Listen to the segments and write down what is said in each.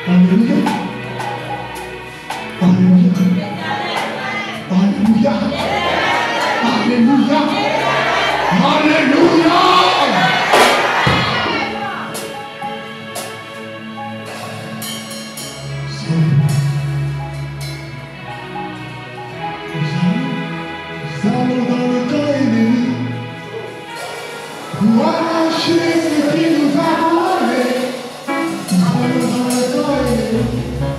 Alléluia. Alléluia. Alléluia. Alléluia. Alléluia. Nous allons dans le camp ennemi. Pour arracher ce qui nous a volé. Nous allons dans le camp ennemi.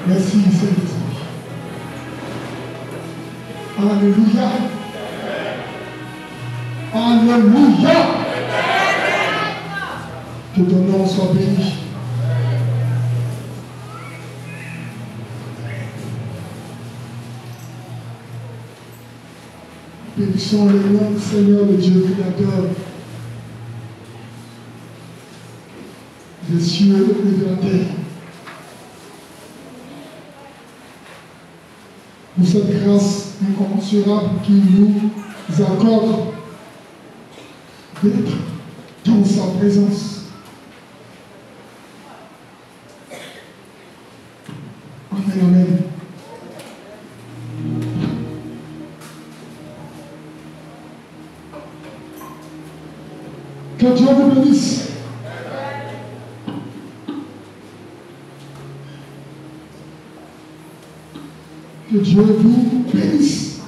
Merci Saint-Esprit. Alléluia. Alléluia. Que ton nom soit béni. Bénissons le nom du Seigneur, le Dieu créateur des cieux et de la terre. Pour cette grâce incommensurable qui nous accorde d'être dans sa présence. Amen, amen. Que Dieu vous bénisse. Que Dieu vous bénisse.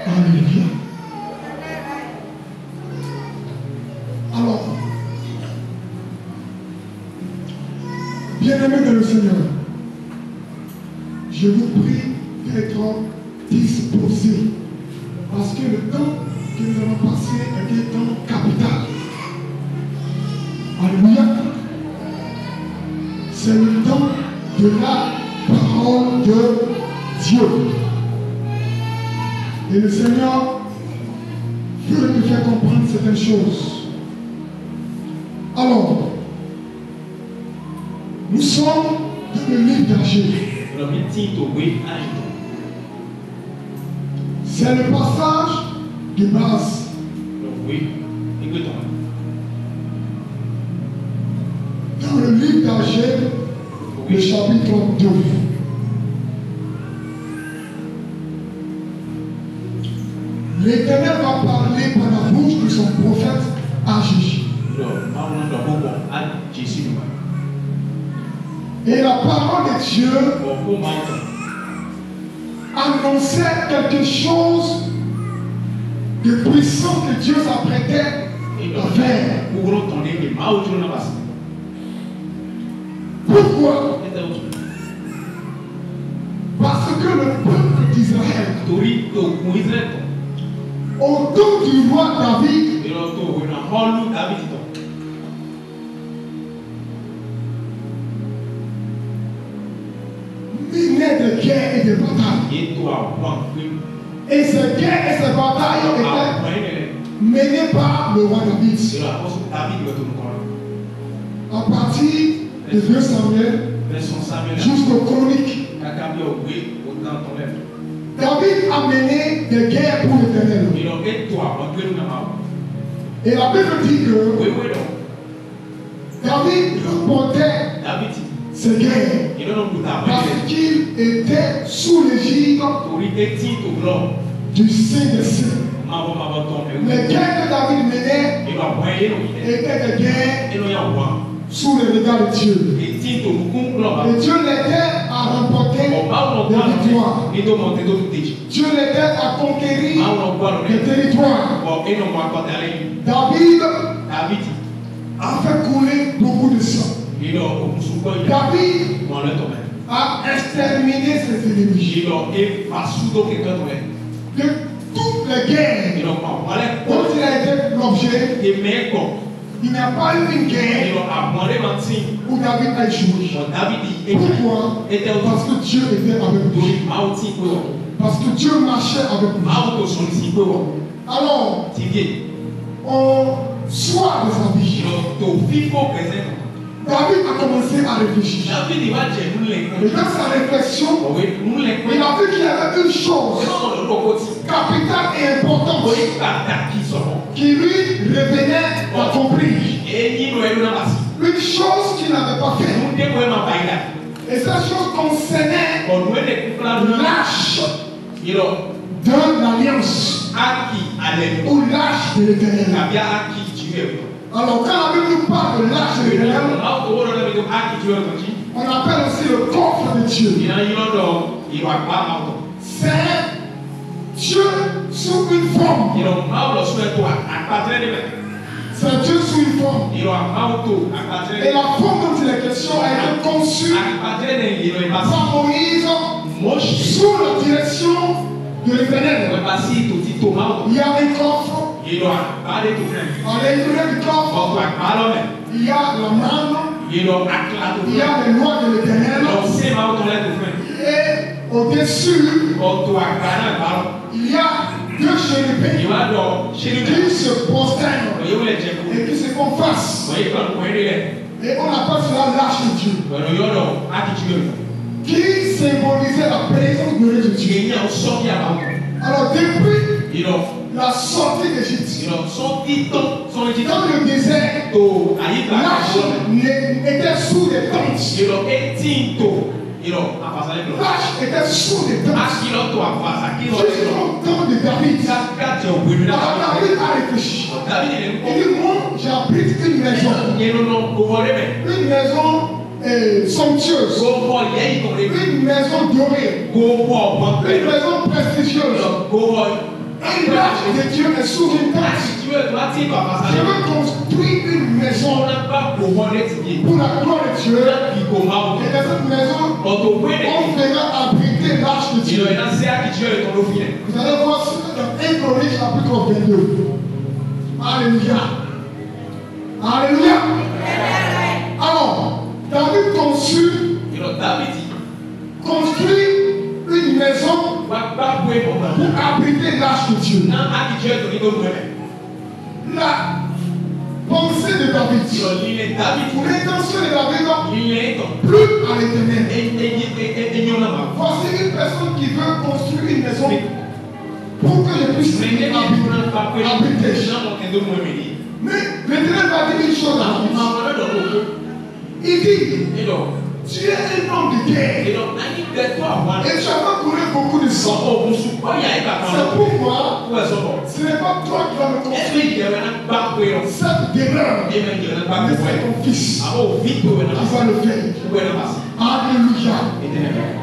Alléluia. Alors, bien-aimés dans le Seigneur, je vous prie d'être disposés parce que le temps que nous avons passé est un temps capital. Alléluia. C'est le temps de la parole de Dieu. Et le Seigneur veut nous faire comprendre certaines choses. Alors, nous sommes dans le livre d'Agé. C'est le passage de base. Dans le livre d'Agé, le chapitre 2. L'Éternel va parler par la bouche de son prophète Agé. Et la parole de Dieu annonçait quelque chose de puissant que Dieu s'apprêtait à faire. Pourquoi? Parce que le peuple d'Israël, au temps du roi David, menait des guerres et des batailles. Et ces guerres et ces batailles étaient menées par le roi David. À partir de 2 Samuel jusqu'aux chroniques. David a mené des guerres pour l'Éternel. Et la Bible dit que David remportait ces guerres parce qu'il était sous l'égide du Saint des Saints. Les guerres que David menait étaient des guerres sous le regard de Dieu. Et Dieu l'aidait à remporter des victoires. Dieu l'aidait à conquérir des territoires. David a fait couler beaucoup de sang. David a exterminé ses ennemis. De toutes les guerres dont il a été l'objet, il n'y a pas eu une guerre où David a échoué. Pourquoi? Parce que Dieu était avec lui. Parce que Dieu marchait avec lui. Alors, au soir de sa vie, David a commencé à réfléchir. Et dans sa réflexion, il a vu qu'il y avait une chose capitale et importante qui lui revenait d'accomplir. Une chose qu'il n'avait pas faite. Et cette chose concernait l'arche de l'alliance ou l'arche de l'Éternel. Alors quand la Bible nous parle de l'arche de l'Éternel, on appelle aussi le coffre de Dieu. C'est Dieu sous une forme. C'est Dieu sous une forme. Et la forme dont il est question a été conçue par Moïse sous la direction de l'Éternel. Il y a un coffre. Il y a du coffre. Il y a la manne. Il y a les lois de l'Éternel. Et au-dessus, il y a deux chérubins qui se prosternent et qui se font face. Et on appelle cela l'arche de Dieu, qui symbolisait la présence de Dieu. Alors depuis la sortie d'Égypte, dans le désert, l'arche était sous des tentes. L'arche était sous des tentes. Jusqu'au temps de David. Alors David a réfléchi. Il dit, moi j'habite une maison. Une maison somptueuse. Une maison dorée. Une maison prestigieuse. Et l'arche de Dieu est sous une tente. Je veux construire une maison pour la gloire de Dieu. Et dans cette maison, on fera abriter l'arche de Dieu. Vous allez voir ça dans 1 Chronique chapitre 22. Alléluia. Alléluia. Alors, David construit une maison pour abriter l'arche de Dieu. La pensée de David, l'intention de David, plus à l'Éternel. Voici une personne qui veut construire une maison pour que je puisse habiter. Mais l'Éternel va dire une chose à David. Il dit, tu es un homme de guerre. Et tu n'as pas couru beaucoup de sang. C'est pourquoi ce n'est pas toi qui vas me construire cette demeure. Mais c'est ton fils qui va le faire. Alléluia.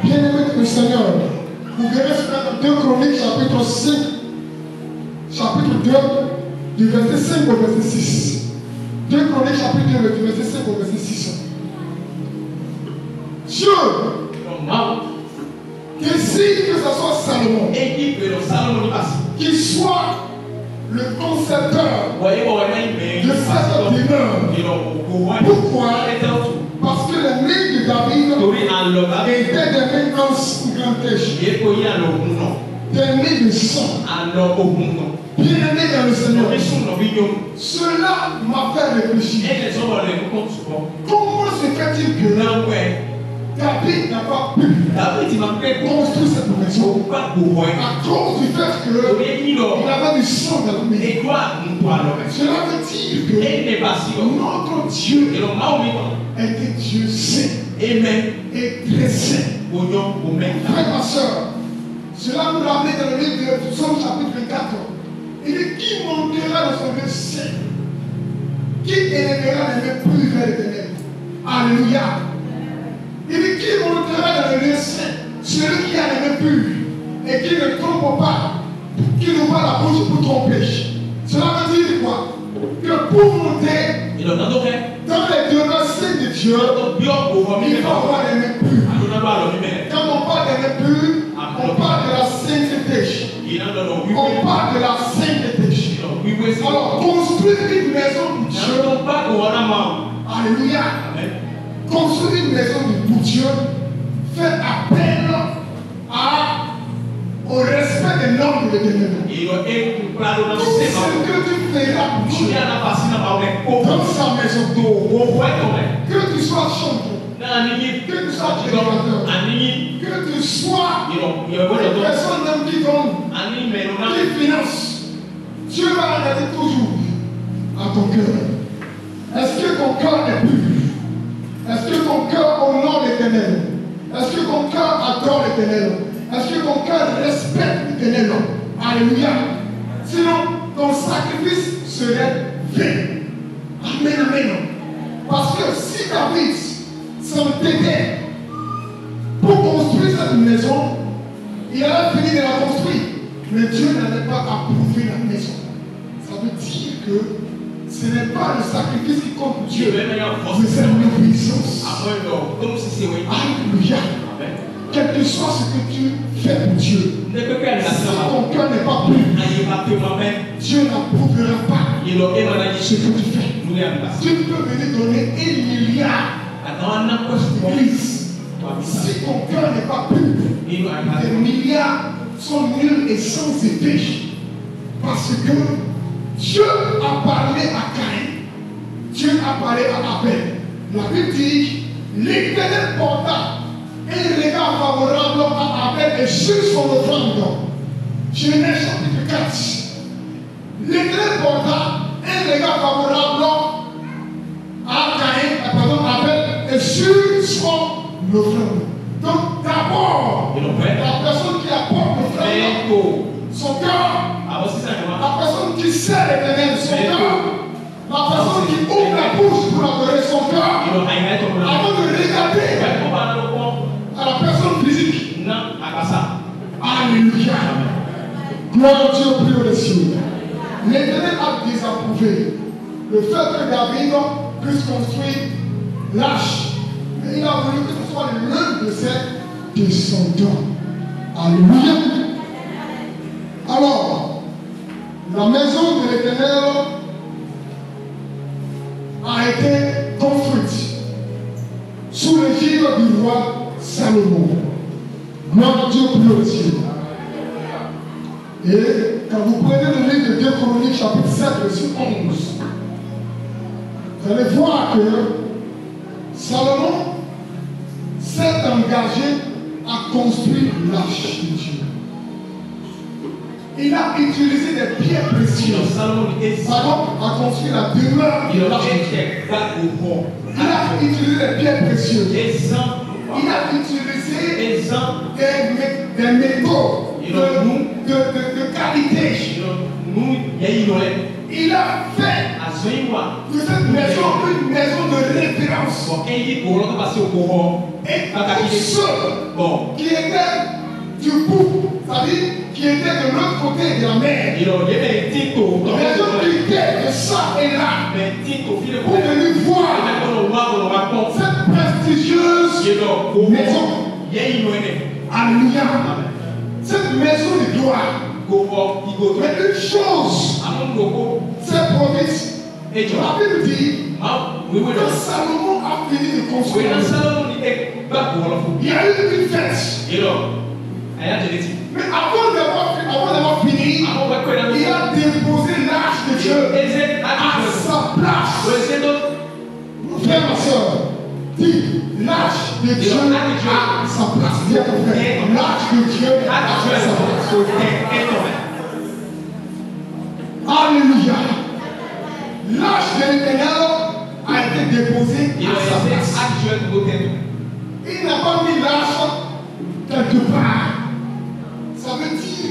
Bien-aimé du Seigneur, vous verrez cela dans 2 Chroniques chapitre 5, chapitre 2, du verset 5 au verset 6. 2 Chroniques chapitre 2, du verset 5 au verset 6. Dieu décide que ce soit Salomon qui soit le concepteur de cette demeure. Pourquoi? Parce que les mains de David étaient des mains ensanglantes, des mains de sang. Bien-aimé dans le Seigneur, cela m'a fait réfléchir. Comment se fait-il que David n'a pas pu construire cette maison à cause du fait qu'il avait du sang dans la main? Cela veut dire que notre Dieu était Dieu saint et très saint. Frère, ma soeur, cela nous ramène dans le livre de Psaume chapitre 24. Il dit, qui montera dans son lieu saint? Qui élèvera les mains plus vers l'Éternel? Alléluia. Il dit, qui montera dans le lieu saint? Celui qui a les mains pures et qui ne trompe pas, qui n'ouvre la bouche pour tromper. Cela veut dire quoi? Que pour monter dans les demeures saintes de Dieu, il faut avoir les mains pures. Quand on parle des mains pures, on parle de la sainteté. On parle de la sainteté. Alors, construire une maison pour Dieu. Alléluia. Construire une maison pour Dieu fait appel au respect des normes de l'Éternel. Tout ce que tu feras pour Dieu dans sa maison, que tu sois chanteur, que tu sois prédicateur, que tu sois une personne qui donne, qui finance, Dieu va regarder toujours à ton cœur. Est-ce que ton cœur est pur? Est-ce que ton cœur honore l'Éternel? Est-ce que ton cœur adore l'Éternel? Est-ce que ton cœur respecte l'Éternel? Alléluia. Sinon, ton sacrifice serait vain. Amen, amen. Parce que si David s'entêtait pour construire cette maison, il allait finir de la construire. Mais Dieu n'avait pas approuvé la maison. Ça veut dire que ce n'est pas le sacrifice qui compte pour Dieu, mais c'est l'obéissance. Alléluia. Quel que soit ce que tu fais pour Dieu, si ton cœur n'est pas pur, Dieu n'approuvera pas ce que tu fais. Dieu peut venir donner 1 milliard à l'église. Si ton cœur n'est pas pur, les milliards sont nuls et sans effet. Parce que Dieu a parlé à Caïn, Dieu a parlé à Abel. La Bible dit, l'Éternel porta un regard favorable à Abel et sur son offrande. Genèse chapitre 4. L'Éternel porta un regard favorable à Caïn, pardon, Abel et sur son offrande. Donc d'abord, la personne qui apporte l'offrande, son cœur, la personne qui sert l'Éternel, son cœur, la personne qui ouvre la bouche pour adorer son cœur, avant de regarder à la personne physique. Alléluia. Gloire à Dieu, prie au ciel. L'Éternel a désapprouvé le fait que David puisse construire l'arche. Mais il a voulu que ce soit l'un de ses descendants. Alléluia. Alors, la maison de l'Éternel a été construite sous l'égide du roi Salomon. Gloire à Dieu pour le ciel. Et quand vous prenez le livre de 2 Chroniques, chapitre 7, verset 11, vous allez voir que Salomon s'est engagé à construire l'arche de Dieu. Il a utilisé des pierres précieuses. Pardon, à construire la demeure de l'arche de Dieu. Il a utilisé des pierres précieuses. Il a utilisé des métaux de qualité. Il a fait de cette maison une maison de référence. Et tous ceux qui étaient du bout, c'est-à-dire qui étaient de l'autre côté de la mer, les hommes qui étaient de ça et là, pour venir voir cette prestigieuse maison. Alléluia. Cette maison de gloire. Mais une chose s'est produite. La Bible dit que Salomon a fini de construire. Il y a eu une fête. Mais avant d'avoir fini, il a déposé l'arche de Dieu à sa place. Mon frère, ma soeur, dis l'arche de Dieu à sa place. Dis à ton frère, l'arche de Dieu à sa place. Alléluia. L'arche de l'Éternel a été déposée à sa place. Il n'a pas mis l'arche quelque part. Ça veut dire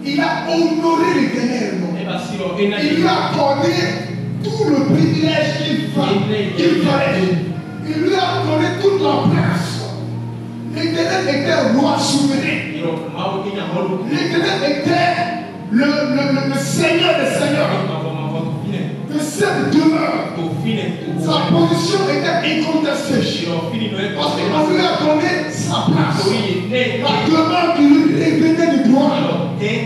qu'il a honoré l'Éternel. Il lui a accordé tout le privilège qu'il fallait. Il lui a donné toute la place. L'Éternel était roi souverain. L'Éternel était le Seigneur des Seigneurs. De cette demeure, sa position était incontestée. Parce qu'on lui a donné sa place. La demeure qui lui venait de gloire. Et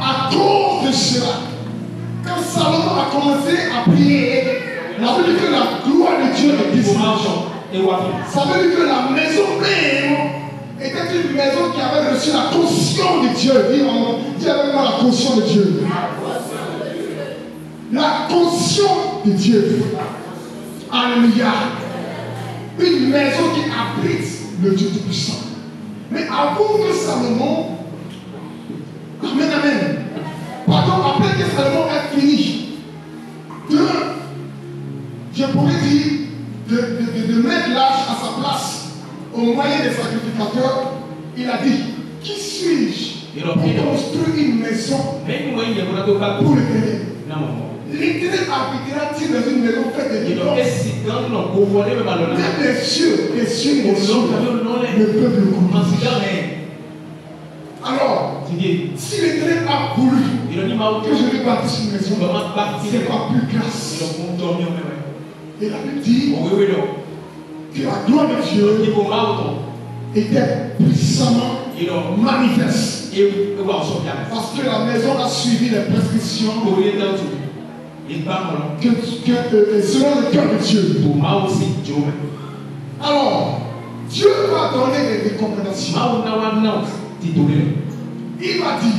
à cause de cela, quand Salomon a commencé à prier, ça veut dire que la gloire de Dieu est descendue. Ça veut dire que la maison même était une maison qui avait reçu la caution de Dieu. Dis avec moi la caution de Dieu. La caution de Dieu. Alléluia. Une maison qui abrite le Dieu Tout-Puissant. Mais avant que Salomon, amen, amen. Pardon, après que Salomon ait fini je pourrais dire, de mettre l'arche à sa place au moyen des sacrificateurs, il a dit, qui suis-je pour construire une maison pour l'Éternel? L'Éternel habitera-t-il dans une maison faite de béton? Même les cieux ne peuvent le comprendre. Alors, Si l'Éternel a voulu que je lui bâtisse une maison, c'est pas plus grâce. Et la Bible dit que la gloire de Dieu était puissamment manifeste. Parce que la maison a suivi les prescriptions selon le cœur de Dieu. Alors, Dieu va donner des recommandations. Il m'a dit,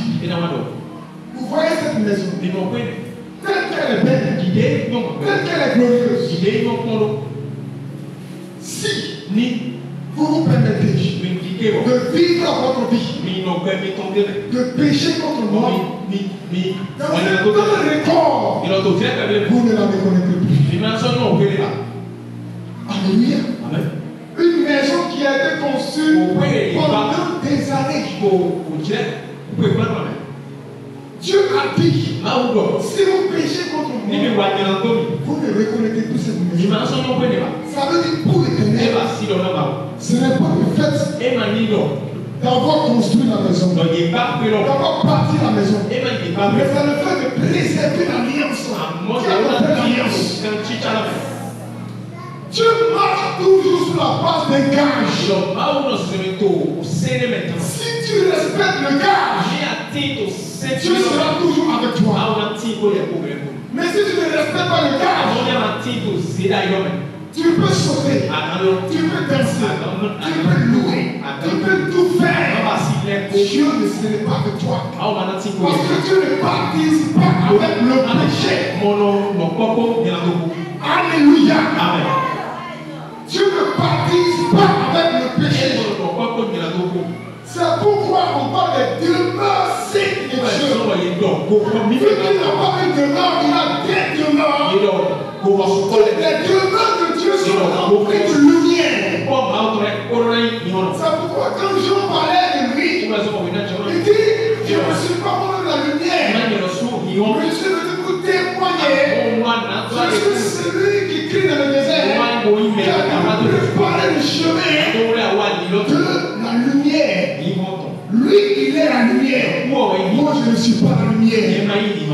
vous voyez cette maison, telle qu'elle est belle, telle qu'elle est glorieuse. Si vous vous permettez de vivre votre vie, de pécher contre moi, dans le record, vous ne la reconnaîtrez plus. Alléluia. Une maison qui a été conçue pendant des années. Dieu a dit, si vous péchez contre moi, vous ne reconnaîtrez plus cette maison. Ça veut dire pour l'Éternel, ce n'est pas le fait d'avoir construit la maison, d'avoir bâti la maison, mais c'est le fait de préserver l'alliance. Dieu marche toujours sur la base d'un gage. Si tu respectes le gage, Dieu sera toujours avec toi. Mais si tu ne respectes pas le gage, tu peux sauter, tu peux danser, tu peux louer, tu peux tout faire. Dieu ne serait pas avec toi. Parce que tu ne participes pas avec le péché. Alléluia. Amen. Dieu ne participe pas avec le péché. C'est pourquoi on parle des demeures saintes de Dieu. Vu qu'il n'a pas une demeure, il a des demeures. Les demeures de Dieu sont remplies de lumière. C'est pourquoi quand Jean parlait de lui, il dit, je ne suis pas moi la lumière, mais je suis venu vous témoigner. Je suis celui qui crie dans le désert, qui a préparé le chemin de la lumière. Lui, il est la lumière. Moi, je ne suis pas la lumière.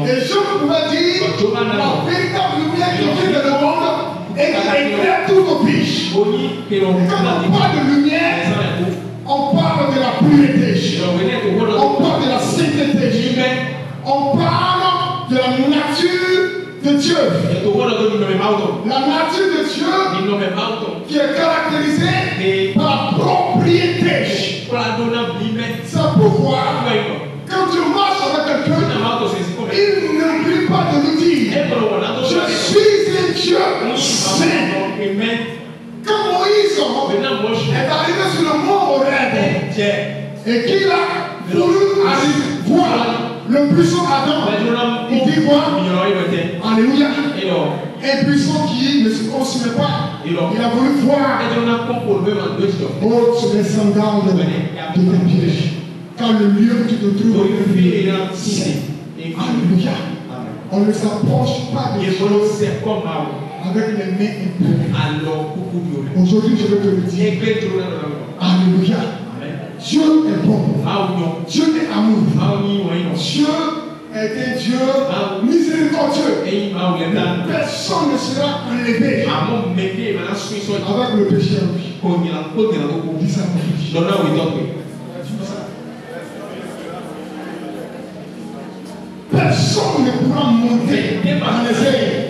Et je pouvais dire, la véritable lumière qui vient dans le monde et qui éclaire tous nos péchés. Quand on parle de lumière, on parle de la pureté. On parle de la sainteté. On parle de la nature de Dieu. La nature de Dieu qui est caractérisée par la propriété. C'est pourquoi quand tu marches avec quelqu'un, il n'oublie pas de nous dire, je suis un Dieu saint. Quand Moïse est arrivé sur le mont Horeb et qu'il a voulu voir le buisson Adam, il dit quoi? Alléluia. Un buisson qui ne se consumait pas. Il a voulu voir. Oh, sur les sandales de tes pieds. Quand le lieu où tu te trouves est saint. Alléluia. On ne s'approche pas des choses avec les mains impures. Aujourd'hui, je vais te le dire. Alléluia. Dieu est bon. Dieu est amour. Dieu est un Dieu miséricordieux. Personne ne sera enlevé avec le péché en lui. Dis ça, mon fils. Personne ne pourra monter dans les airs.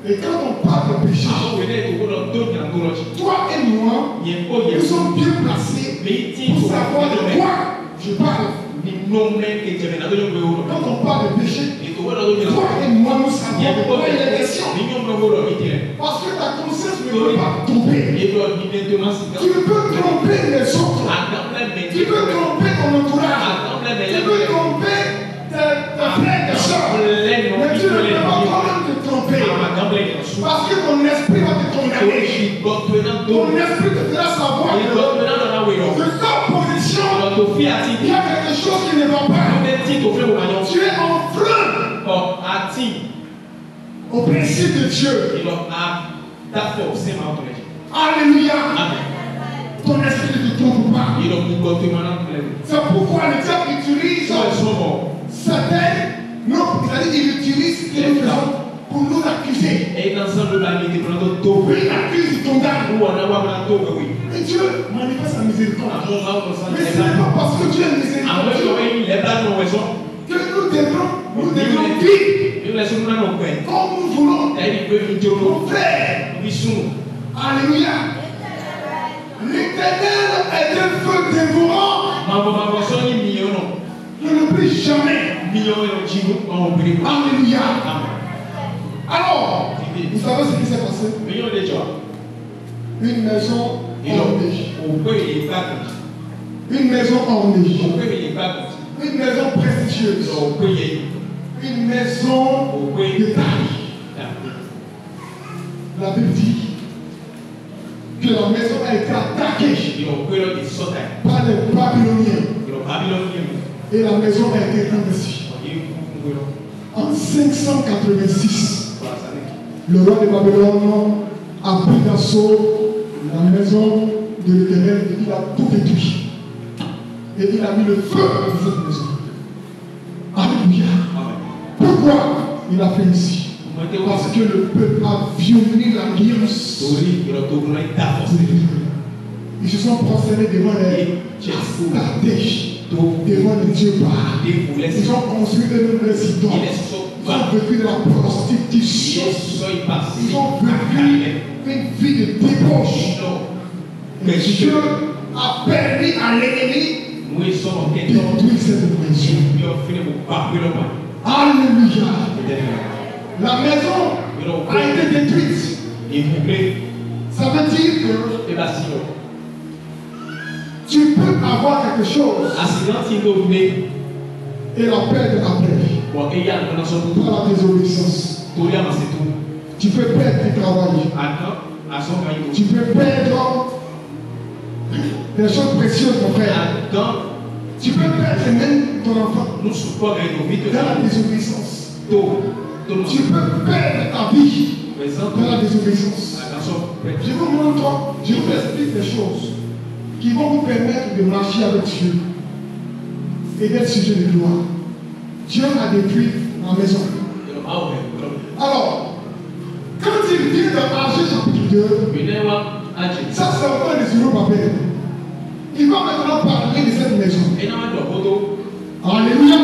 Et quand on parle de péché, toi et moi, nous sommes bien placés pour savoir de quoi je parle. Quand on parle de péché, toi et moi, nous savons de quoi il est question. Parce que ta conscience ne peut pas tromper. Tu peux tromper les autres. Tu peux tromper ton entourage. Tu peux tromper tes frères et sœurs. Mais tu ne peux pas toi-même te tromper. Parce que ton esprit va te condamner. Ton esprit te fera savoir que de ta position, il y a quelque chose qui ne va pas. Tu es enfreint au principe de Dieu. Alléluia. Ton esprit ne te trompe pas. C'est pourquoi le diable utilise certains, non, c'est-à-dire il utilise ce que nous faisons pour nous accuser. Oui, il accuse, il condamne. Et Dieu manifeste sa miséricorde. Mais ce n'est pas parce que Dieu est miséricordieux que nous devons vivre comme nous voulons. Mon frère, alléluia. L'Éternel est un feu dévorant. Ne le prie jamais. Alléluia. Alors, vous savez ce qui s'est passé? Une maison ornée. Une maison ornée. Une maison prestigieuse. Une maison de taille. La Bible dit que la maison a été attaquée par les Babyloniens. Et la maison a été investie. En 586, le roi de Babylone a pris d'assaut la maison de l'Éternel et il a tout détruit. Et il a mis le feu dans cette maison. Alléluia. Pourquoi il a fait ici? Parce que le peuple a violé l'alliance. Ils se sont prosternés devant les stratèges, devant les dieux Baal. Ils ont construit de nouvelles idoles. Ils ont vécu de la prostitution. Ils ont vécu une vie de débauche. Et Dieu a permis à l'ennemi de détruire cette maison. Alléluia. La maison a été détruite. Ça veut dire que tu peux avoir quelque chose et la perdre après par la désobéissance. Tu peux perdre ton travail. Tu peux perdre des choses précieuses, mon frère. Tu peux perdre même ton enfant dans la désobéissance. Tu peux perdre ta vie dans la désobéissance. Je vous montre, je vous explique des choses qui vont vous permettre de marcher avec Dieu et d'être sujet de gloire. Dieu a détruit la maison. Alors, quand il vient dans Agé chapitre 2, ça c'est encore les Zorobabel. Il va maintenant parler de cette maison. Alléluia.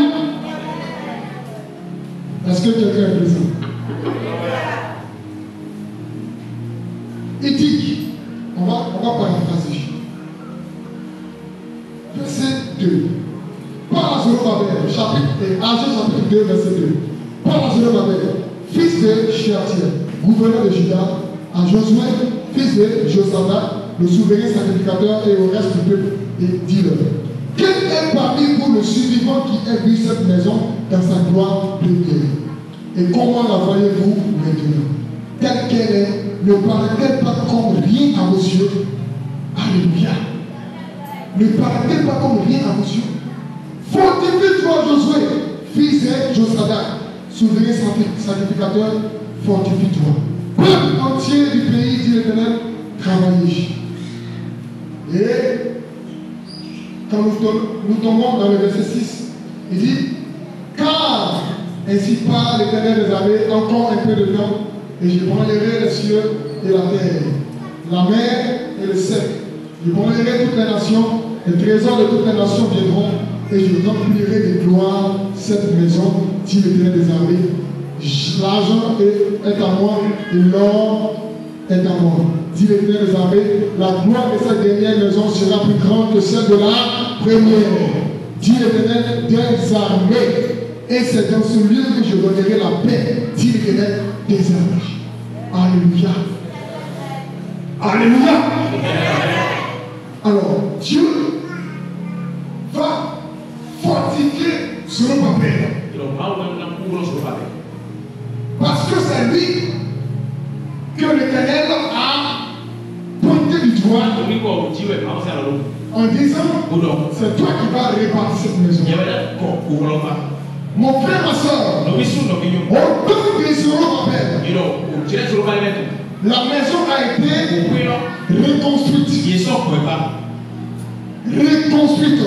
Est-ce que quelqu'un est présent? Il dit, on va paraphraser. Verset 2. Par la Zorobabel, Agé chapitre 2, verset 2. Par la Zorobabel, fils de Shealtiel, gouverneur de Juda, à Josué, fils de Josadak, le souverain sacrificateur, et au reste du peuple, et dis-leur: quel est parmi vous le survivant qui a vu cette maison dans sa gloire première? Et comment la voyez-vous maintenant? Telle qu'elle est, ne paraît-elle pas comme rien à vos yeux? Alléluia. Ne paraît-elle pas comme rien à vos yeux? Fortifie-toi, Josué, fils de Josadak, souverain sacrificateur, fortifie-toi. Peuple entier du pays, dit l'Éternel, travaillez. Et quand nous tombons dans le verset 6, il dit: car ainsi parle l'Éternel des armées, encore un peu de temps, et je branlerai les cieux et la terre, la mer et le sec. Je branlerai toutes les nations, les trésors de toutes les nations viendront, et je remplirai de gloire cette maison, dit l'Éternel des armées. L'argent est à moi, et l'or est à moi, dit l'Éternel des armées. La gloire de cette dernière maison sera plus grande que celle de la première, dit l'Éternel des armées. Et c'est dans ce lieu que je donnerai la paix, dit l'Éternel des armées. Alléluia. Alléluia. Alors, Dieu va fortifier Zorobabel. Parce que c'est lui que l'Éternel a pointé du doigt en disant: c'est toi qui vas réparer cette maison. Mon frère, ma soeur, au temps de Zorobabel, la maison a été reconstruite. reconstruite.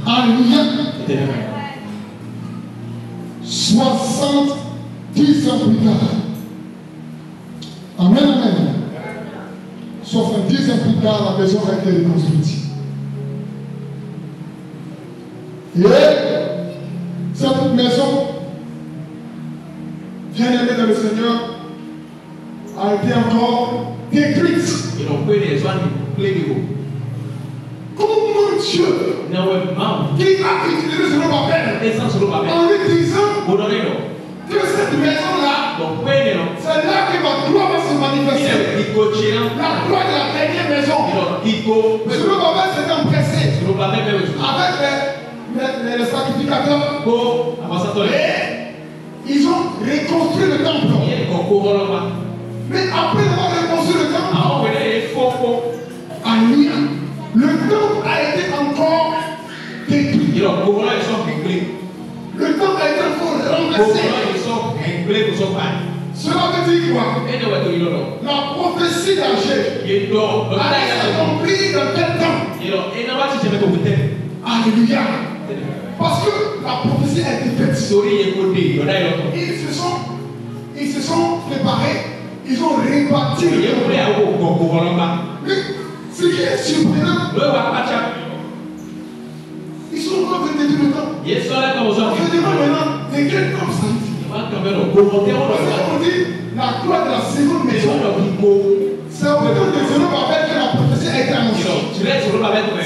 Alléluia. 70 ans plus tard. Amen, amen. 70 ans plus tard, la maison a été reconstruite. Et cette maison, bien aimée dans le Seigneur, a été encore détruite. Comment Dieu qui a utilisé ce nom appel en lui disant que cette maison-là, c'est là que ma gloire va se manifester. La gloire de la dernière maison. Ce nom appel s'est empressé avec les sacrificateurs. Et ils ont reconstruit le temple. Mais après avoir reconstruit le temple, alléluia, le temple a été encore détruit. Le temple a été encore remplacé. Cela veut dire quoi? La prophétie d'Agé a été accomplie dans quel temps? Alléluia. Parce que la prophétie a été faite. Ils se sont préparés. Ils ont rebâti le temple. Mais ce qui est surprenant, ils sont encore venus détruire le temple. On se demande maintenant de quel temple ça dit. On dit la gloire de la seconde maison. C'est au temps de Zorobabel que la prophétie a été annoncée.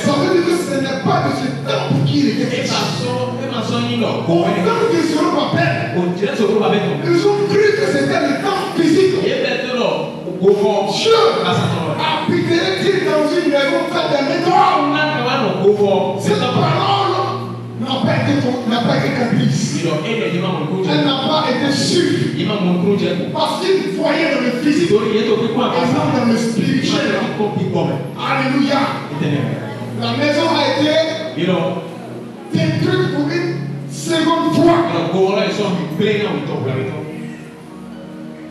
Ça veut dire que ce n'est pas de ce temple qu'il était question. Au temps de Zorobabel, ils ont cru que c'était le temple physique. Dieu habiterait-il dans une maison faite de métal? Cette parole n'a pas été comprise. Elle n'a pas été suivie. Parce qu'il voyait dans le physique et non dans le spirituel. Alléluia. La maison a été détruite pour une seconde fois.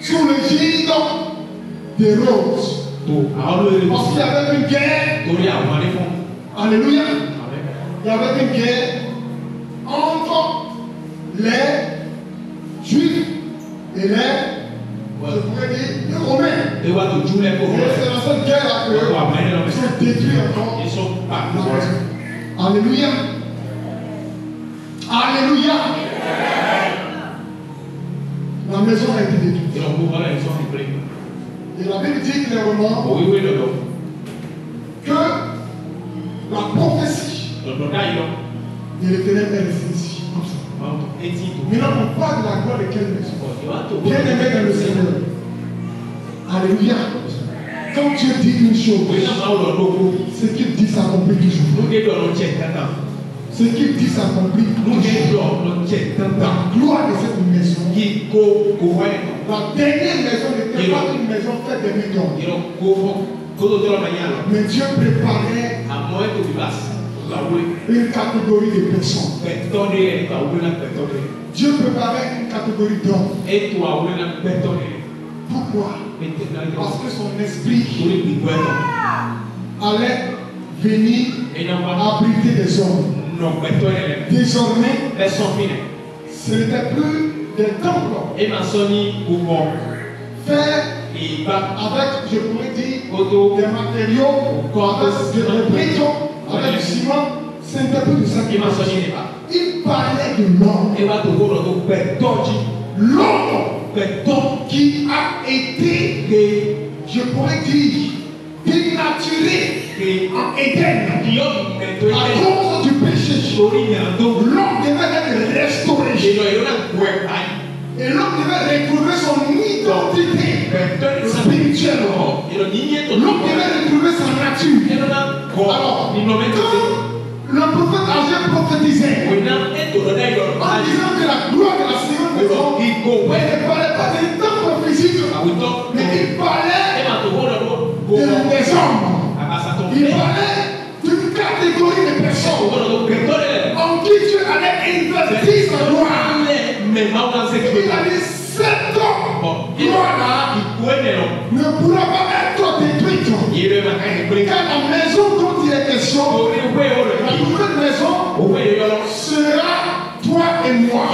Sous le gîte des roses. Parce qu'il y avait une guerre. Alléluia. Il y avait une guerre entre les Juifs et les, je pourrais dire, les Romains. Et c'est dans cette guerre-là qu'ils sont détruits encore. Alléluia. Alléluia. La maison a été détruite. Et la Bible dit clairement que la prophétie de l'Éternel est restée ici. Maintenant, on parle de la gloire de quelle maison? Bien aimé dans le Seigneur. Alléluia. Quand Dieu dit une chose, ce qu'il dit s'accomplit toujours. Ce qu'il dit s'accomplit toujours. La gloire de cette maison. La dernière maison n'était pas une maison faite de métaux. Mais Dieu préparait une catégorie de personnes. Dieu préparait une catégorie d'hommes. Pourquoi? Parce que son esprit allait venir abriter des hommes. Désormais, ce n'était plus des temples faits avec, je pourrais dire, des matériaux, avec des béton, avec du ciment. Ce n'était plus de ça qu'il parlait. Il parlait de l'homme. L'homme qui a été, je pourrais dire, dénaturé en Éden à cause du péché. L'homme devait être restauré. Et l'homme devait retrouver son identité spirituelle. L'homme devait retrouver sa nature. Alors, quand le prophète Agé prophétisait en disant que la gloire de la seconde maison ne parlait pas d'un temple physique, mais il parlait des hommes. Il parlait d'une catégorie de personnes en qui Dieu allait investir sa gloire. Il a dit cette gloire-là ne pourra pas être détruite. Car la maison dont il était la nouvelle maison sera toi et moi.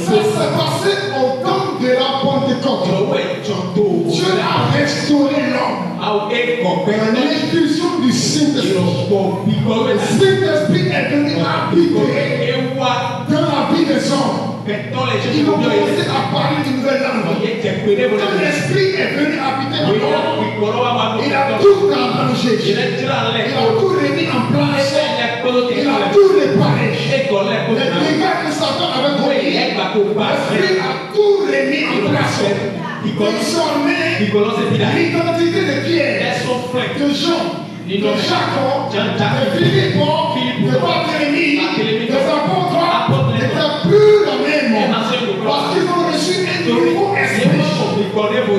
Ça s'est passé au temps de la Pentecôte. Dieu a restauré l'homme. L'infusion du Saint-Esprit. Le Saint-Esprit est venu habiter dans la vie des hommes. Ils ont commencé à parler une nouvelle langue. Quand l'Esprit est venu habiter dans l'homme, il a tout arrangé. Il a tout remis en place. Il a tout réparé. Les dégâts que Satan avait commis, l'Esprit a tout remis en place. Désormais, l'identité de Pierre, de Jean, de Jacob, de Philippe, de Barthélemy, des apôtres n'était plus la même. Parce qu'ils ont reçu un nouveau esprit.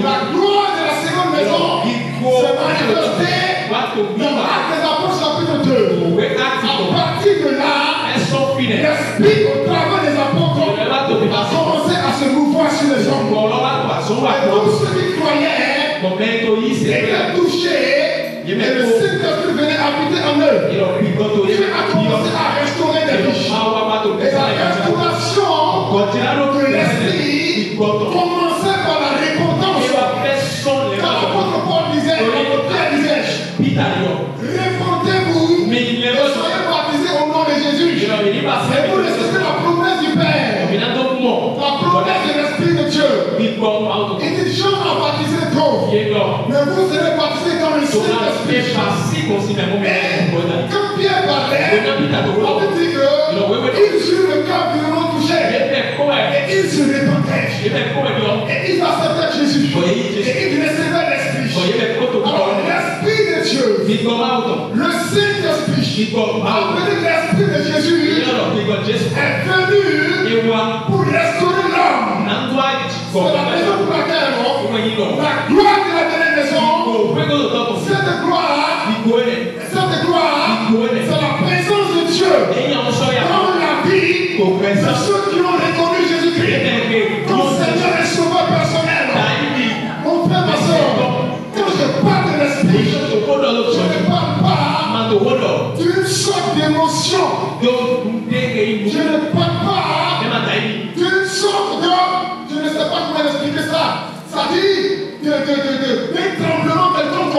La gloire de la seconde maison s'est manifestée dans Actes des Apôtres chapitre 2. À partir de là, l'esprit au travers des apôtres a commencé à se mouvoir sur les hommes. Et tous ceux qui croyaient étaient touchés. Et le Saint-Esprit venait habiter en eux. Dieu a commencé à restaurer les riches. Et la restauration de l'esprit commençait par la repentance. Quand l'apôtre Paul disait, Pierre disait, répentez-vous et soyez baptisés au nom de Jésus. Et vous recevez la promesse du Père, la promesse de l'Esprit de Dieu. Il dit, Jean a baptisé trop, mais vous serez baptisés dans le Saint-Esprit. Et quand Pierre parlait, on dit qu'il sur le cœur du nom touché. Et il se répandait. Et il acceptait Jésus. Et il recevait l'Esprit. Alors l'Esprit de Dieu, le Saint-Esprit, appelé l'Esprit de Jésus, est venu pour restaurer l'homme. C'est la raison pour laquelle la gloire de la dernière maison, cette gloire, c'est la présence de Dieu dans la vie de ceux qui ont reconnu Jésus-Christ comme Seigneur et Sauveur personnel. Mon frère, ma soeur, quand je parle de l'Esprit, je ne parle pas d'une sorte d'émotion. Je ne parle pas d'une sorte de... Je ne sais pas comment expliquer ça. Ça dit d'un tremblement quelconque.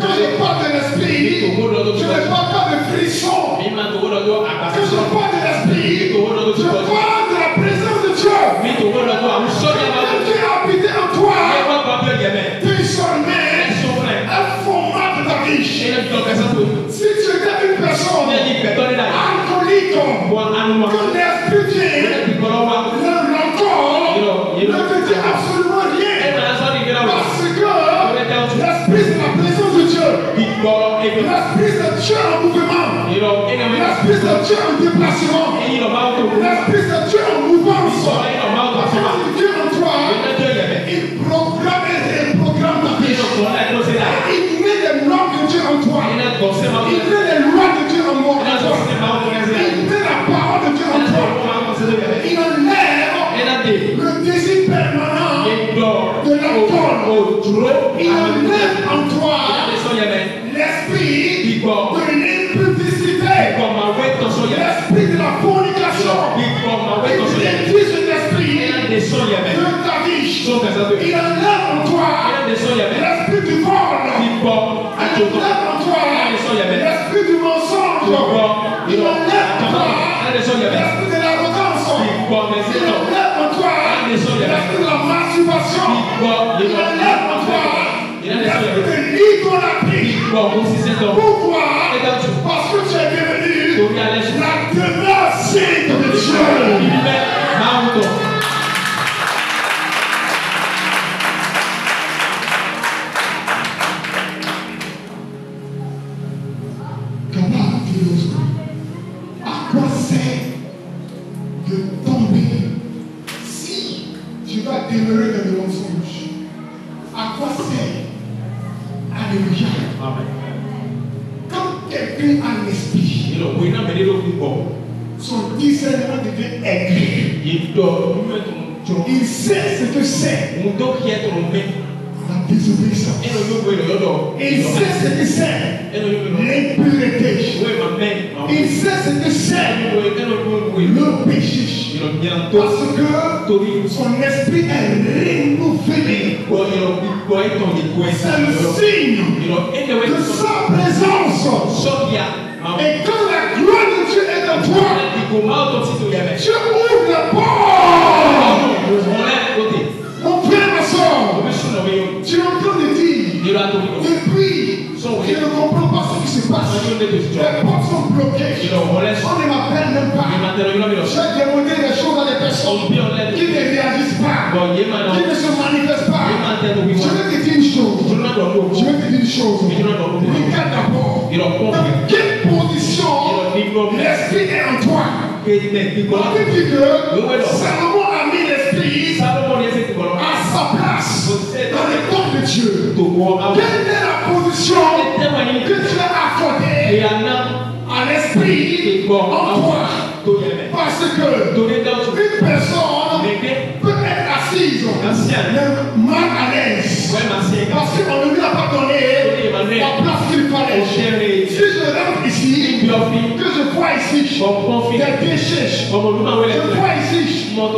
Quand je parle de l'Esprit, je ne parle pas de frisson. Quand je parle de l'Esprit, je parle de la présence de Dieu. Dieu a habité en toi. Désormais, un format de ta vie. Si tu étais une personne alcoolique, quand l'Esprit vient, l'encore ne te dit absolument rien. Parce que l'Esprit c'est la présence de Dieu. L'Esprit c'est Dieu en mouvement. L'Esprit c'est Dieu en déplacement. L'Esprit c'est Dieu en mouvance. Parce que Dieu en toi, il programme et reprogramme ta vie. Il met les normes de Dieu en toi. Il met les lois de Dieu en moi. Il met la parole de Dieu en toi. Il enlève le désir permanent de l'alcool. Il enlève en toi l'esprit de l'impudicité, l'esprit de la fornication. Il réduit cet esprit de ta vie. Il enlève en toi l'esprit du vol. Il enlève en toi l'esprit du mensonge. Il enlève en toi l'esprit de l'arrogance. Il enlève en toi l'esprit de la masturbation. Il enlève en toi l'esprit de l'idolâtrie. Pourquoi? Parce que tu es devenu la demeure sainte de Dieu. À quoi sert de tomber si tu vas demeurer dans le mensonge? À quoi sert? Alléluia. Quand quelqu'un a l'esprit, son discernement devient aigri. Il sait ce que c'est la désobéissance. Il sait ce que c'est l'impudicité. Il sait ce que c'est le péché. Parce que son esprit est renouvelé. C'est le signe de sa présence. Et quand la gloire de Dieu est en toi, Dieu ouvre la porte. Mon frère, ma soeur, tu es en train de dire, et puis, je ne comprends pas ce qui se passe. Les portes sont bloquées. On ne m'appelle même pas. J'ai demandé des choses à des personnes qui ne réagissent pas, qui ne se manifestent pas. Je vais te dire une chose. Regarde d'abord dans quelle position l'esprit est en toi. On dit que Salomon a mis l'esprit à sa place dans le temple de Dieu. Quelle est la position que tu as accordée à l'esprit en toi? Parce que une personne peut être assise, mal à l'aise, parce qu'on ne lui a pas donné la place qu'il fallait. Si je rentre ici, que je vois ici des péchés, je vois ici des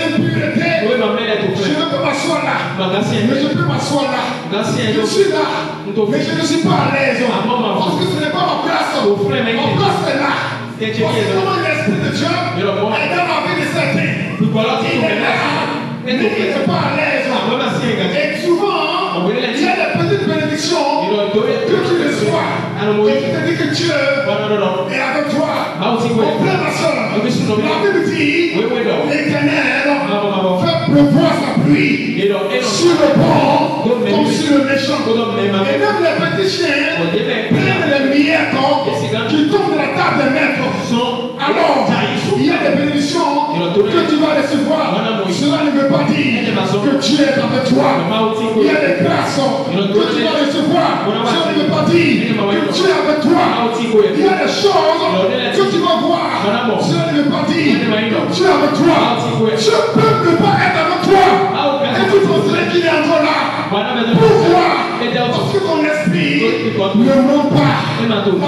impuretés, je ne peux pas m'asseoir là, mais je peux m'asseoir là. Je suis là, mais je ne suis pas à l'aise, parce que ce n'est pas ma place. Ma place est là. Parce que comment l'esprit de Dieu est dans la vie de certains, il est là, mais il n'est pas à l'aise. Et souvent, il y a des petites bénédictions que tu reçois. Et tu te dis que Dieu est avec toi. Mon frère, ma soeur, la Bible dit, l'Éternel fait pleuvoir sa pluie sur le bon comme sur le méchant. Et même les petits chiens prennent les miettes qui tombent de la table des maîtres. Alors, il y a des bénédictions que tu vas recevoir. Cela ne veut pas dire que Dieu est avec toi. Il y a des grâces que tu vas recevoir. Cela ne veut pas dire que Dieu est avec toi. Il y a des choses que tu vas voir. Cela ne veut pas dire que Dieu est avec toi. Dieu peut ne pas être avec toi. Et tu penserais qu'il est encore là. Pourquoi? Parce que ton esprit ne ment pas. La Bible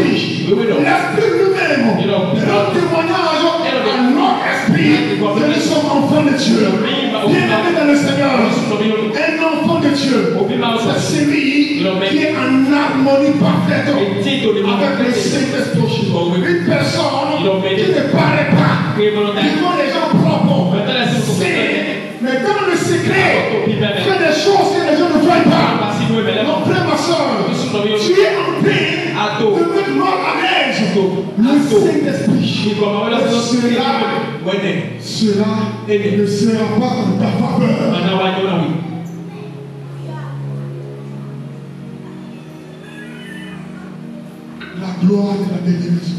dit, l'esprit lui-même rend témoignage à notre esprit que nous sommes enfants de Dieu. Bien-aimé dans le Seigneur, un enfant de Dieu, c'est celui qui est en harmonie parfaite avec le Saint-Esprit. Une personne qui ne paraît pas, qui voit les gens propres, mais dans le secret, fait des choses que les gens ne voient pas. Mon frère, ma soeur, tu es en train de mettre mal à l'aise le Saint-Esprit. Cela ne sera pas en ta faveur. La gloire de la bénédiction.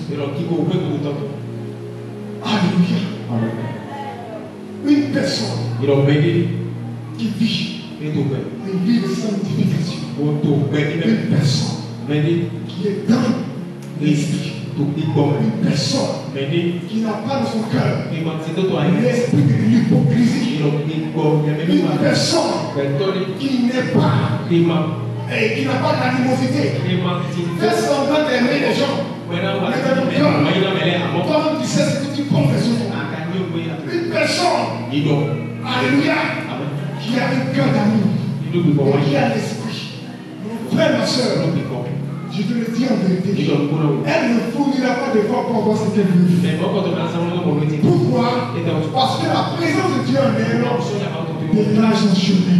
Alléluia. Une personne qui vit une vie de sanctification. Une personne qui est dans l'esprit. Une personne qui n'a pas dans son cœur l'esprit de l'hypocrisie. Une personne qui n'est pas et qui n'a pas d'animosité. Fais semblant d'aimer les gens. Mais dans ton cœur, toi-même tu sais ce que tu confesses. Une personne, alléluia, qui a un cœur d'amour, et qui a l'esprit. Mon frère, ma soeur, je te le dis en vérité, elle ne fournira pas d'efforts pour voir ce qu'elle veut. Pourquoi? Parce que la présence de Dieu en elle dégage un chemin.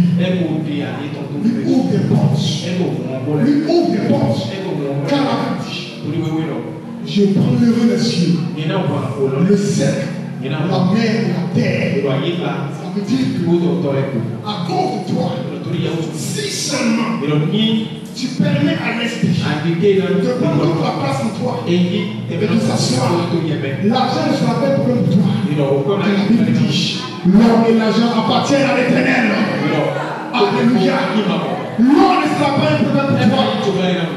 Lui ouvre des portes. Lui ouvre des portes. Car la Bible dit, je prendrai les cieux, le ciel, la mer et la terre. Ça veut dire que à cause de toi, si seulement tu permets à l'esprit de prendre toute la place en toi et de s'asseoir, l'argent ne sera pas un problème pour toi. La Bible dit, l'or et l'argent appartiennent à l'Éternel. Alléluia. L'or ne sera pas un problème pour toi.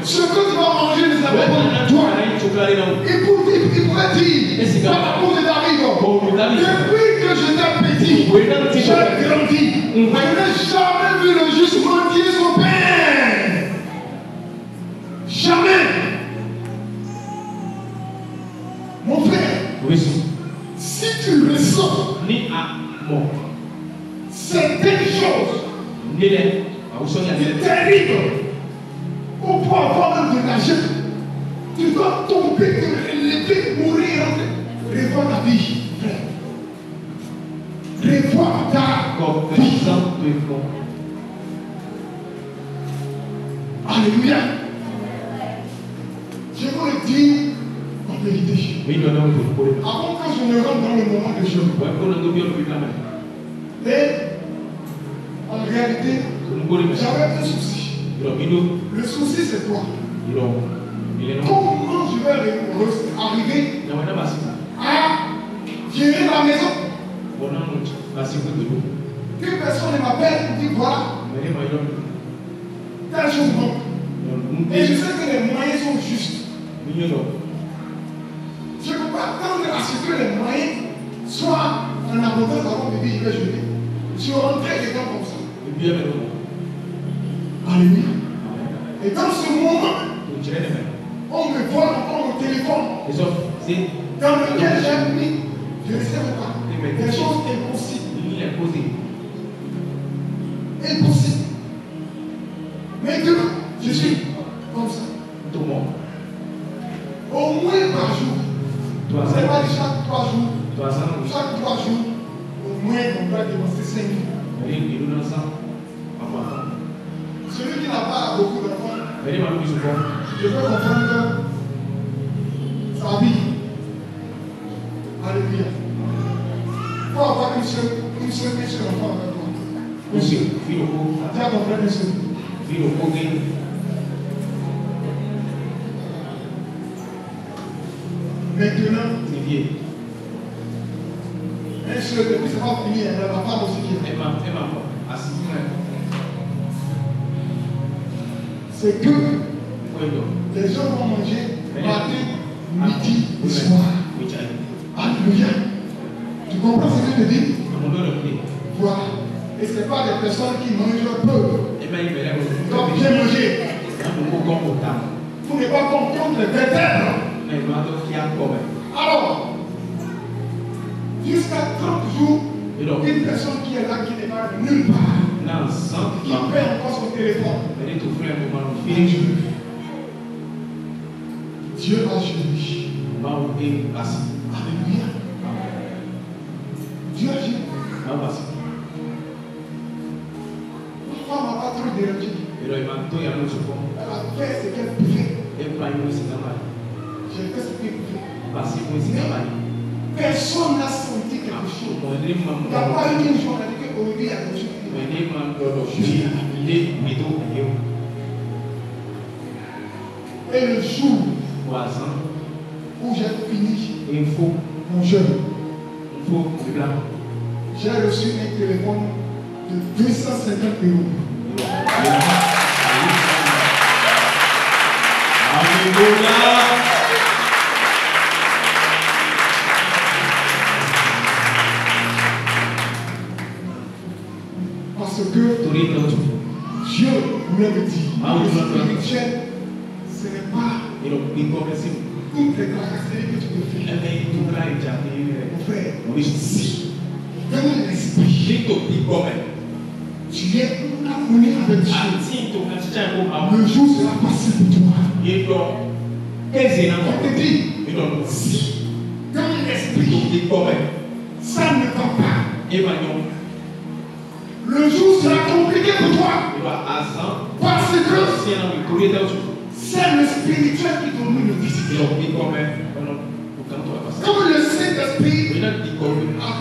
Ce que tu vas manger ne sera pas un problème pour toi. Il pourrait dire, par la cause de David, depuis que j'étais petit, j'ai grandi. Je n'ai jamais vu le juste mendier son père. Jamais. Si tu ressens certaines choses terribles au point avoir de l'argent, tu dois tomber, te relever, mourir. Revois ta vie, frère. Revois ta vie. Alléluia. Je veux le dire en vérité. Avant que je ne rentre dans le moment de jeûne. Et en réalité, j'avais un souci. Le souci, c'est quoi? Comment je vais arriver à gérer la maison? Que personne ne m'appelle pour dire voilà, telle chose manque. Et je sais que les moyens sont justes. Je ne peux pas attendre à ce que les moyens soient en abondance avant de dire je vais jeûner. Je suis rentré dedans comme ça. Alléluia. Et dans ce moment, on me voit encore au téléphone dans lequel j'ai mis, je ne sais pas, des choses impossibles. Impossible. Maintenant, je suis comme ça. Au moins par jour. C'est pas chaque 3 jours. Chaque 3 jours, au moins on doit dépenser 5 000. Celui qui n'a pas beaucoup d'enfants, je peux comprendre sa vie. Alléluia. Il faut avoir une seule enfant avec toi. Monsieur, dis à ton frère, monsieur. Maintenant, un seul, depuis c'est pas fini, elle n'a pas aussi qui est. C'est que les gens vont manger matin, midi et soir. Alléluia. Tu comprends ce que je te dis? Voilà. Et ce n'est pas des personnes qui mangent peu. Ils doivent bien manger. Vous n'êtes pas comprendre les vertèbres. Alors, jusqu'à 30 jours, une personne qui est là, qui n'est pas nulle part, qui paie encore son téléphone. Dieu a géri. Alléluia. Dieu a géri. Ma femme n'a pas trop dérangé. Elle a fait ce qu'elle pouvait. J'ai fait ce qu'elle pouvait. Personne n'a senti quelque chose. Il n'y a pas eu une journée qu'Olivier a quelque chose. Et le jour où j'ai fini mon jeûne, j'ai reçu un téléphone de 250 €. Parce que Dieu voulait me dire, ce n'est pas toutes les tracasseries que tu peux faire. Mon frère, si dans l'esprit, tu es harmonie avec Dieu, le jour sera passé pour toi. On te dit, si dans l'esprit, ça ne va pas, le jour sera compliqué pour toi. Parce que c'est le spirituel qui domine le physique. Comme le Saint-Esprit a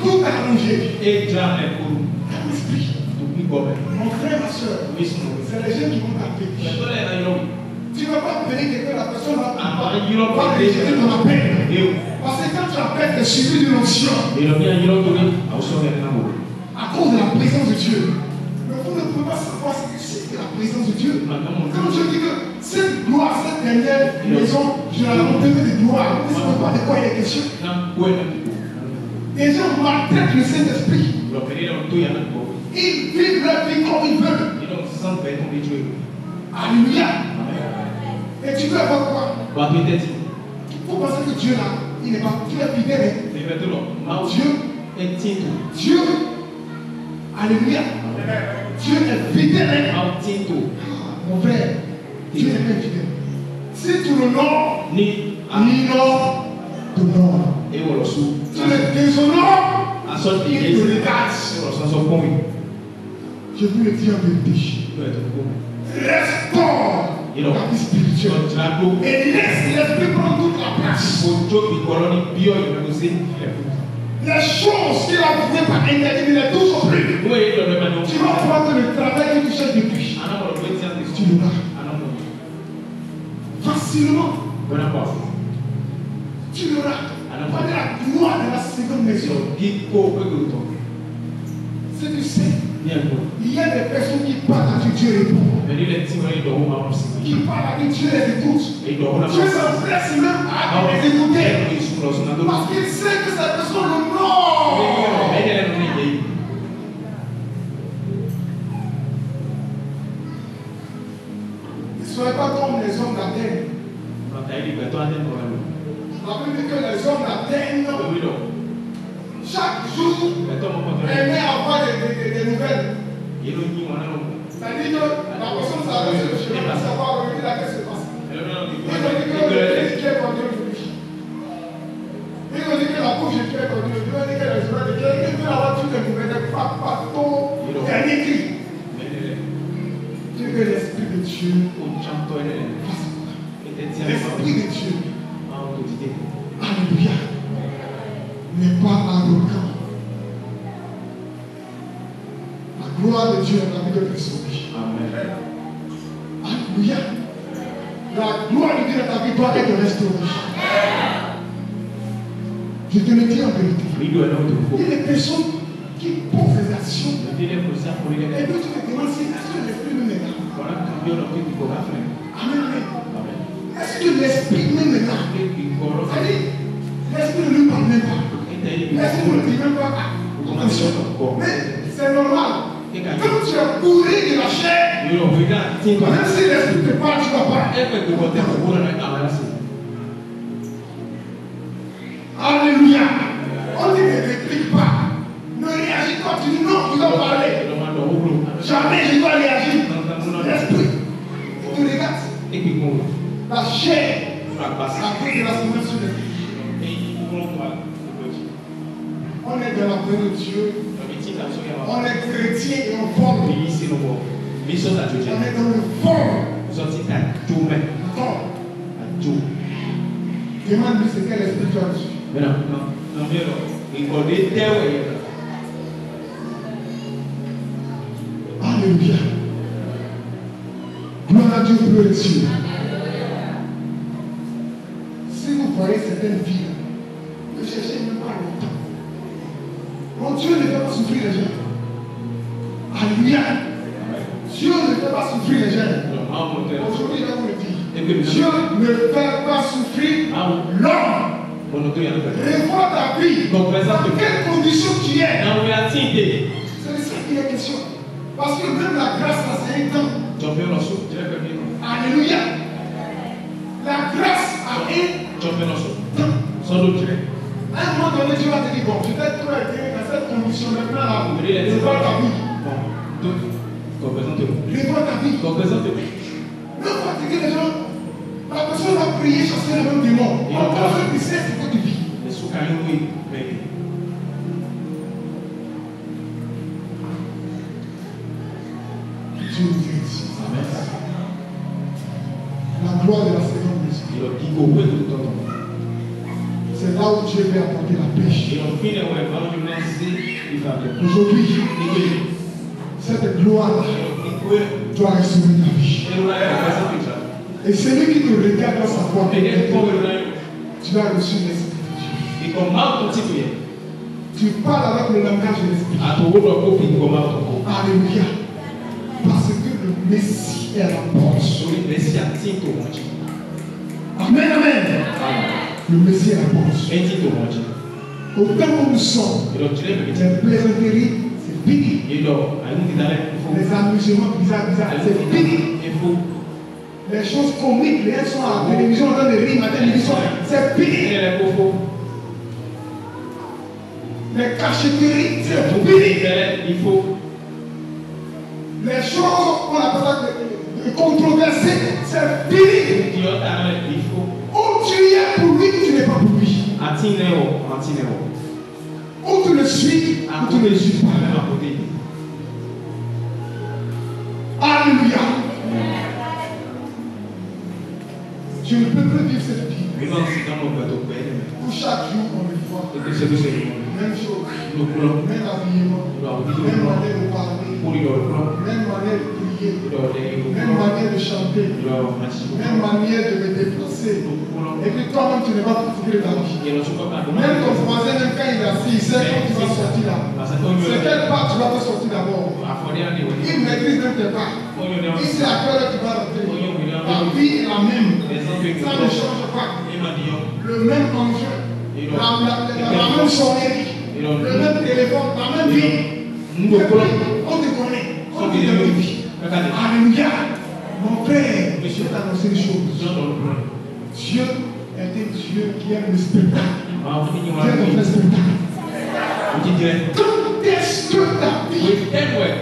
tout arrangé. L'esprit. Mon frère, ma soeur, c'est les gens qui vont t'appeler. Tu ne vas pas appeler quelqu'un, la personne va rejeter ton appel. Parce que quand tu appelles, tu es suivi d'une onction. À cause de la présence de Dieu. Mais vous ne pouvez pas savoir ce que c'est que la présence de Dieu. Quand je dis que cette gloire, cette dernière maison, je la montre de gloire. Vous ne savez pas de quoi il est question. Les gens maltraitent le Saint-Esprit. Ils vivent leur vie comme ils veulent. Alléluia. Et tu veux avoir quoi? Vous pensez que Dieu là, Il n'est pas. Dieu est fidèle. Dieu. Alléluia. Dieu est fidèle. Mon frère, Dieu est fidèle. Si tu l'honores, il honore ton nom. Tu le déshonores, il te regarde. Je vous le dis en vérité. Restaure la vie spirituelle. Et laisse l'esprit prendre toute la place. Les choses qu'il a voulu par interdit, il est toujours plus. Tu vas prendre le travail que tu cherches depuis. Tu l'auras. Facilement. Tu l'auras. Pas la gloire de la seconde maison. C'est tu sais. Il y a des personnes qui parlent à Dieu répond. Qui parlent à Dieu les écoute. Dieu s'empresse même à les écouter. Parce qu'il sait que cette personne l'honore. Ne soyez pas comme les hommes d'Athènes. La Bible dit que les hommes d'Athènes, chaque jour, aimaient avoir des nouvelles. C'est-à-dire que la personne s'arrête sur le chemin pour savoir qu'est-ce qui se passe. Ils ont dit que Jésus est conduit aujourd'hui. Ils ont dit que la coupe Jésus est conduit. Ils ont dit que les journées de Dieu, ils veulent avoir toutes les nouvelles, pas ton dernier cri. Dieu que l'Esprit de Dieu fasse. L'Esprit de Dieu, alléluia, n'est pas arrogant. La gloire de Dieu est la vie de restaurer. Amen. Alléluia. La gloire de Dieu dans ta vie doit être restaurée. Je te le dis en vérité. Il y a des personnes qui posent des actions. Et puis tu te demandes si est-ce que l'esprit même est là. Amen. Est-ce que l'esprit même est là? C'est-à-dire, l'esprit ne lui parle même pas. L'esprit ne le dit même pas. Attention. Mais c'est normal. Quand tu es pourri de la chair, même si l'esprit te parle, tu ne vas pas. Alléluia. On dit ne réplique pas. Ne réagis pas. Tu dis non, tu dois parler. Jamais je dois réagir. L'esprit, il te regarde. La chair, à cause de la semence sur l'esprit. On est dans la paix de Dieu. On est chrétien et on forme. On est dans le fond. Demande-lui ce qu'est l'esprit tu as reçu. Alléluia. Gloire à Dieu pour les cieux. Si vous voyez certaines vies, ne cherchez même pas longtemps. Mon Dieu ne fait pas souffrir les gens. Alléluia. Dieu ne fait pas souffrir les gens. Aujourd'hui, je vais vous le dire. Dieu ne fait pas souffrir l'homme. Revois ta vie. Dans quelles conditions tu es. C'est de ça qu'il est question. Parce que même la grâce, c'est un temps. Alléluia. La grâce a un temps. Sans doute. À un moment donné, Dieu va te dire, bon, peut-être que tu as été dans cette condition maintenant là. Revois ta vie. Revois ta vie. Ne fatiguer les gens. La personne va prier, chasser le même démon. On pense que c'est ce que tu vis. Dieu nous dirige. La gloire de la seconde maison. C'est là où Dieu veut apporter la paix. Aujourd'hui, cette gloire-là doit restaurer ta vie. Et celui qui te regarde dans sa foi, tu as reçu l'Esprit de Dieu. Tu parles avec le langage de l'Esprit. Alléluia. Parce que le Messie est la porte. Amen, amen. Le Messie est la porte. Autant où nous sommes, les plaisanteries, c'est fini. Les amusements bizarres, c'est fini. Les choses comiques, les gens sont à la télévision en train de rire, à la télévision, c'est fini. les cachotteries, c'est fini. Il faut. Les choses qu'on appelle ça controversées, c'est fini. Il faut. Où tu es pour lui, tu n'es pas pour lui. Où tu le suis, ou tu ne le suis pas. Alléluia. Je ne peux plus vivre cette vie. Où chaque jour on le voit. Même chose. Même habillement. Même manière de parler. Même manière de prier. Même manière de chanter. Même manière de me déplacer. Et puis toi-même tu ne vas pas fouiller ta vie. Même ton voisin, même quand il est assis, il sait quand tu vas sortir là. C'est quelle part tu vas te sortir d'abord. Il maîtrise même tes pas. Il sait à quelle heure tu vas rentrer. La vie est la même. Ça ne change pas. Le même enjeu. La même sonnerie. Le même téléphone. La même vie. On te connaît. On te donne vie. Alléluia. Mon frère, je vais t'annoncer une chose. Dieu est un Dieu qui aime le spectacle. Qui aime le spectacle. Quand est-ce que ta vie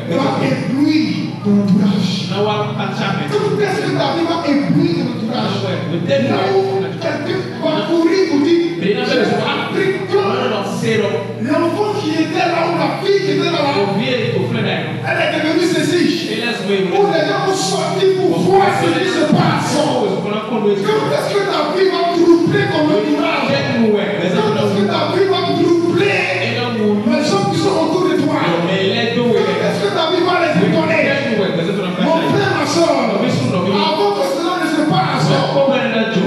va éblouir ton entourage? Quand est-ce que ta vie va éblouir ton entourage? Là où quelqu'un va courir pour dire, j'ai appris que l'enfant qui était là, ou la fille qui était là, elle est devenue ceci. Où les gens ont sorti pour voir ce qui se passe. Quand est-ce que ta vie va troubler ton entourage? Quand est-ce que ta vie va troubler les gens qui sont autour de toi? Est-ce que ta vie va les étonner? Mon frère, ma soeur, avant que cela ne se passe,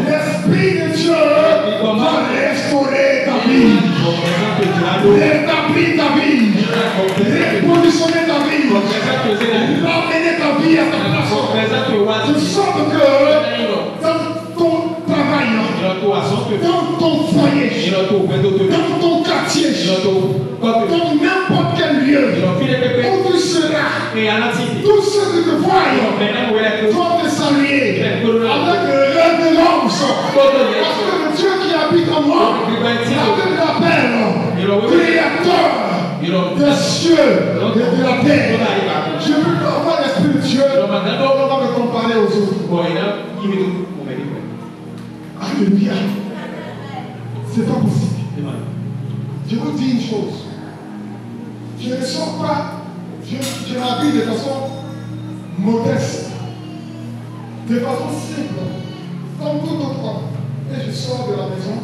l'Esprit de Dieu va restaurer ta vie, rétablir ta vie, repositionner ta vie, ramener ta vie à ta place. De sorte que dans ton travail, dans ton foyer, dans ton quartier, dans n'importe quel lieu où tu seras, tous ceux qui te voient vont te saluer avec révérence. Parce que le Dieu qui habite en moi, avec l'appel, créateur des cieux et de la terre. Je ne peux pas avoir l'esprit de Dieu, on va me comparer aux autres. Alléluia. C'est pas possible. Je vous dis une chose. Je ne sors pas, je m'habille de façon modeste, de façon simple, comme tout autre homme. Et je sors de la maison,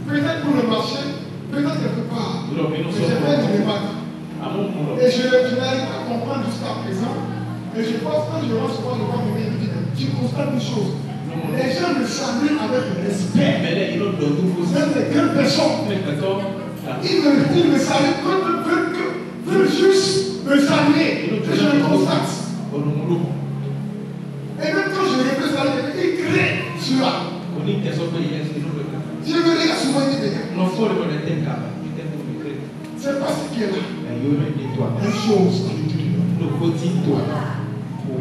peut-être pour le marché, peut-être quelque part. Mais je fais une remarque. Et je n'arrive pas à comprendre jusqu'à présent. Et je pense que je rentre souvent devant mes mains, je constate une chose. Les gens me saluent avec respect. Même les grandes personnes. Ils me saluent, veulent juste me saluer. Et je le constate. Et même quand je représente, ils créent cela. Je me regarde souvent et dis, c'est pas ce qui est là. Une chose qui est là.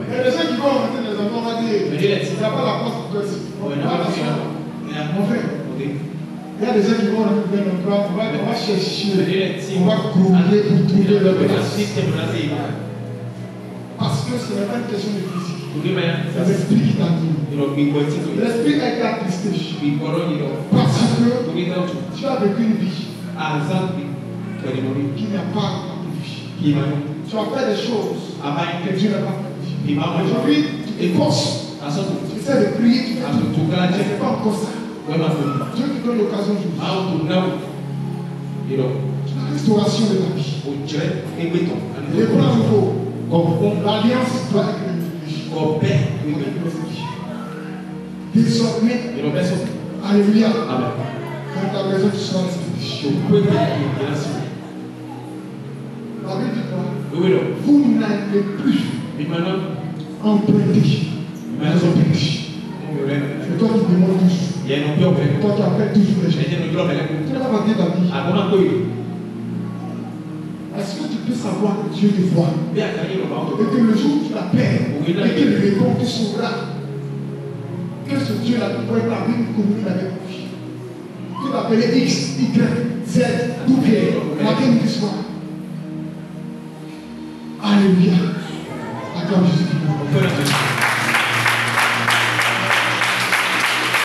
Et les gens qui vont rentrer les enfants, on va dire, il n'y a pas la porte pour toi ici. Mon frère, il y a des gens qui vont rentrer dans l'endroit, on va chercher, on va grouiller pour trouver leur place. Parce que ce n'est pas une question de physique. C'est l'esprit qui t'anime. L'esprit est attristé. Parce que tu as vécu une vie qui n'a pas vie. Tu as fait des choses que Dieu n'a pas fait. Aujourd'hui, tu penses, tu essaies de prier, tu fais tout. Mais ce n'est pas encore ça. Dieu te donne l'occasion aujourd'hui. La restauration de ta vie. Le plan nouveau. L'alliance doit être désormais, alléluia, dans ta maison tu seras respecté. La Bible dit quoi? Vous n'allez plus emprunter maison péché. C'est toi qui demandes toujours. Toi qui appelles toujours les gens. Tu n'as pas dire ta vie. Est-ce que tu peux savoir que Dieu te voit? Et que le jour où tu l'appelles et qu'il répond, tu sauras que ce Dieu-là pourrait établir une communion avec lui. Tu l'appelles. appelé X, Y, Z, W, matin, midi, soir. Alléluia. Acclame Jésus.